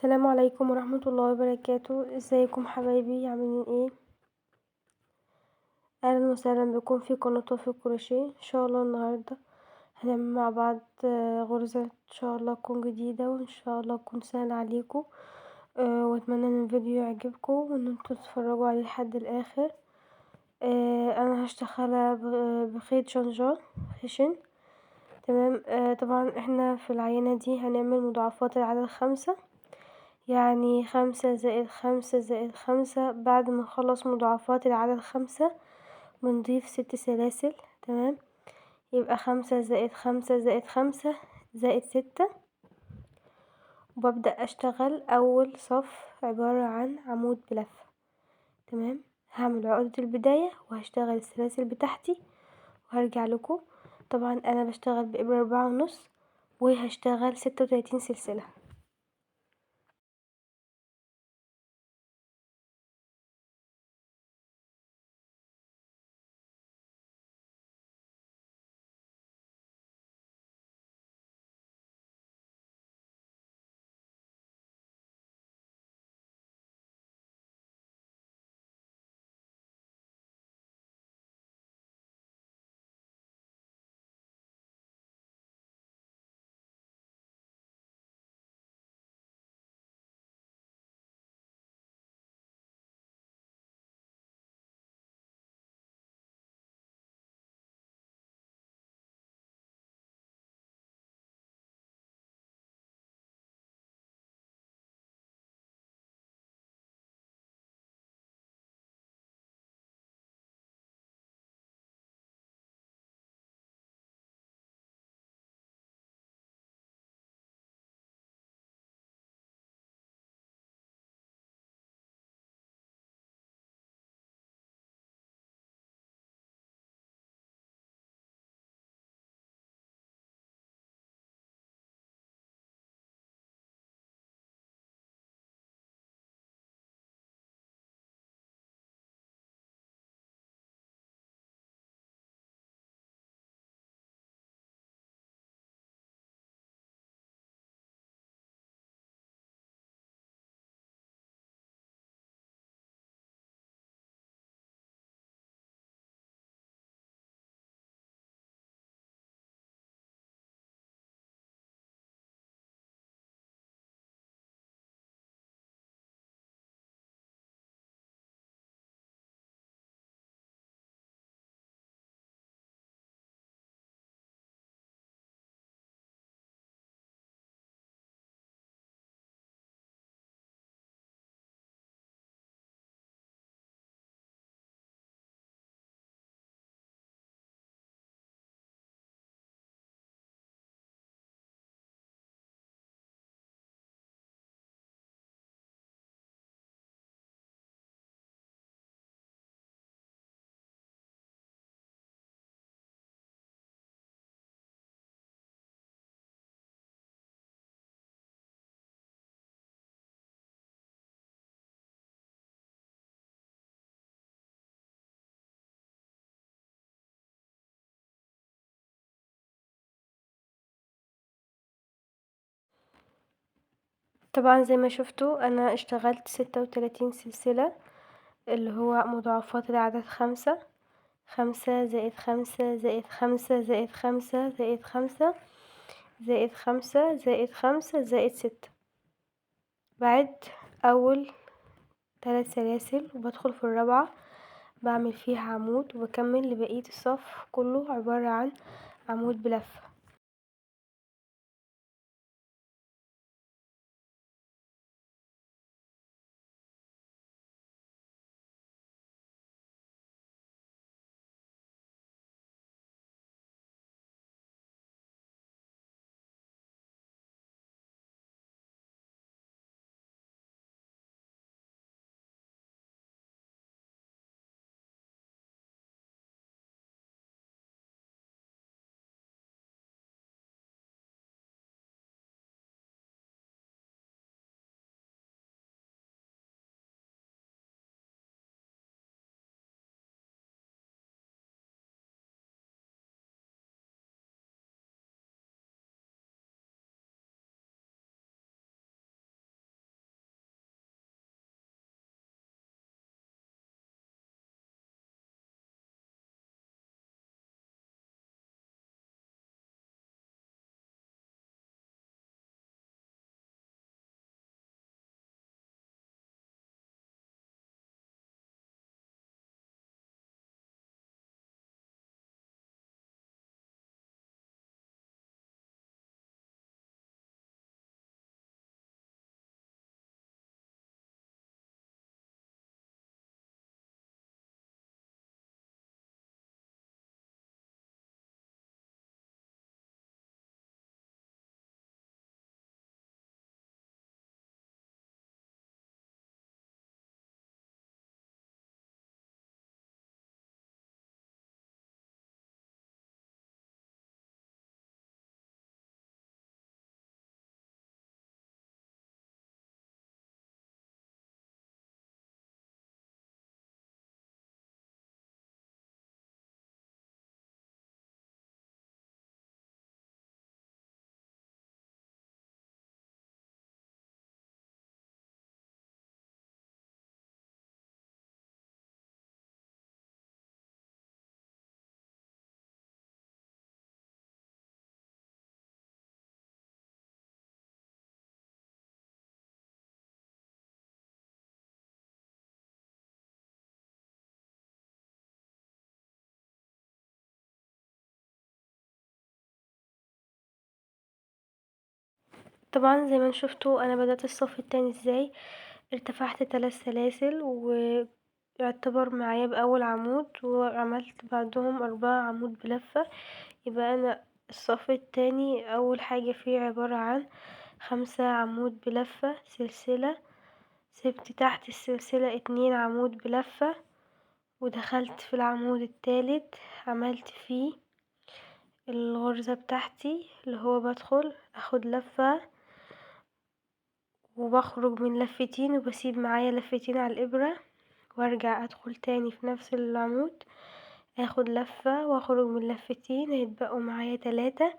السلام عليكم ورحمة الله وبركاته، ازيكم حبايبي عاملين ايه؟ اهلا وسهلا بكم في قناة توفيق كروشيه. ان شاء الله النهاردة هنعمل مع بعض غرزة ان شاء الله تكون جديدة وان شاء الله تكون سهلة عليكم. واتمنى ان الفيديو يعجبكم وان انتوا تتفرجوا عليه لحد الاخر. انا هشتغلها بخيط جنجان خشن. تمام. طبعا احنا في العينة دي هنعمل مضاعفات العدد 5، يعني 5 زائد 5 زائد 5. بعد ما نخلص مضاعفات العدد 5 بنضيف 6 سلاسل. تمام. يبقى 5 زائد 5 زائد 5 زائد 6. وببدأ اشتغل اول صف عبارة عن عمود بلفة. تمام. هعمل عقدة البداية وهشتغل السلاسل بتاعتي وهرجع لكم. طبعا انا بشتغل بإبرة 4.5 وهشتغل 36 سلسلة. طبعا زي ما شفتوا انا اشتغلت 36 سلسلة اللي هو مضاعفات العدد 5. 5 زائد 5 زائد 5 زائد 5 زائد 5 زائد 6. بعد اول 3 سلاسل وبدخل في الرابعة بعمل فيها عمود وبكمل لبقية الصف كله عبارة عن عمود بلفة. طبعا زي ما انتوا شفتوا انا بدأت الصف التاني ازاي. ارتفعت 3 سلاسل ويعتبر معايا بأول عمود وعملت بعدهم 4 عمود بلفة. يبقى انا الصف التاني اول حاجة فيه عبارة عن 5 عمود بلفة سلسلة، سبت تحت السلسلة 2 عمود بلفة، ودخلت في العمود التالت عملت فيه الغرزة بتاعتي اللي هو بدخل اخد لفة وبخرج من لفتين وبسيب معايا لفتين على الابرة، وارجع ادخل تاني في نفس العمود اخد لفة واخرج من لفتين هيتبقوا معايا 3،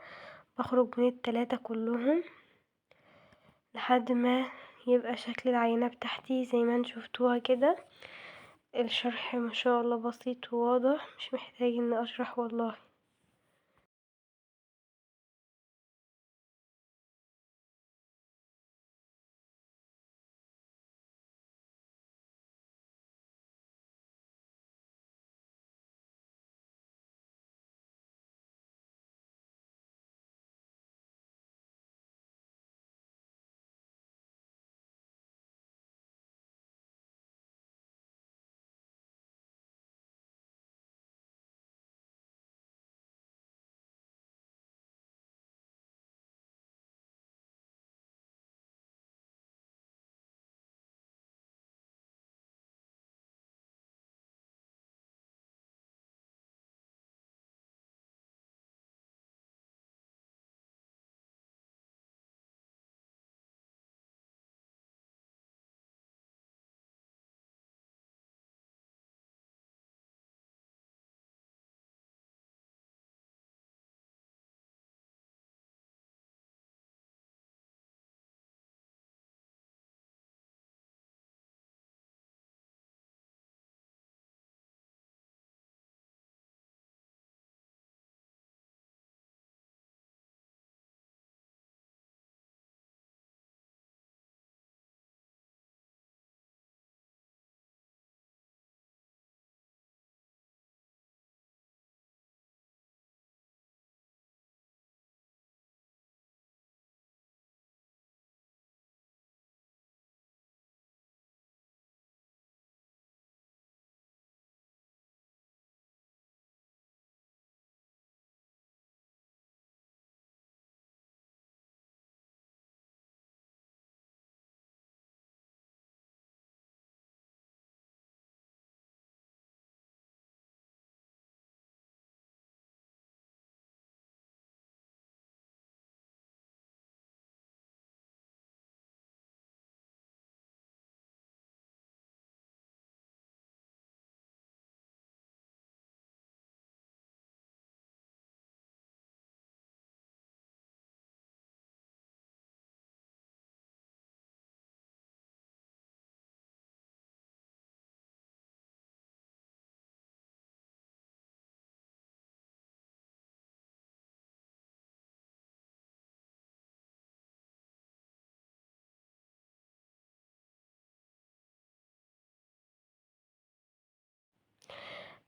بخرج من ال3 كلهم لحد ما يبقى شكل العينة بتاعتي زي ما انتوا شفتوها كده. الشرح ما شاء الله بسيط وواضح، مش محتاج اني اشرح والله.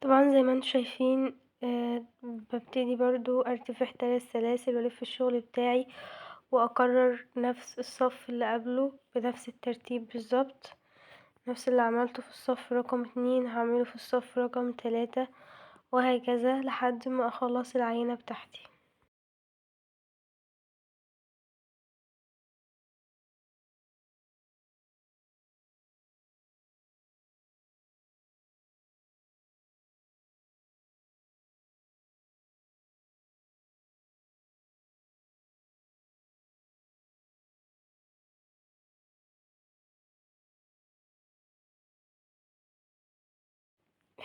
طبعا زي ما انتوا شايفين ببتدي برضو ارتفع 3 سلاسل والف الشغل بتاعي واكرر نفس الصف اللي قبله بنفس الترتيب بالظبط. نفس اللي عملته في الصف رقم 2 هعمله في الصف رقم 3 وهكذا لحد ما اخلص العينة بتاعتي.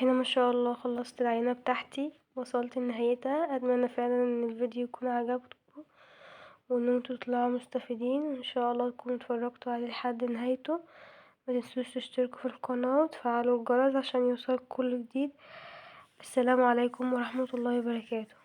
هنا ما شاء الله خلصت العينة بتاعتي، وصلت لنهايتها. اتمنى فعلا ان الفيديو يكون عجبكم وان انتوا تطلعوا مستفيدين، وان شاء الله تكونوا اتفرجتوا عليه لحد نهايته. ما تنسوش تشتركوا في القناة وتفعلوا الجرس عشان يوصلكوا كل جديد. السلام عليكم ورحمة الله وبركاته.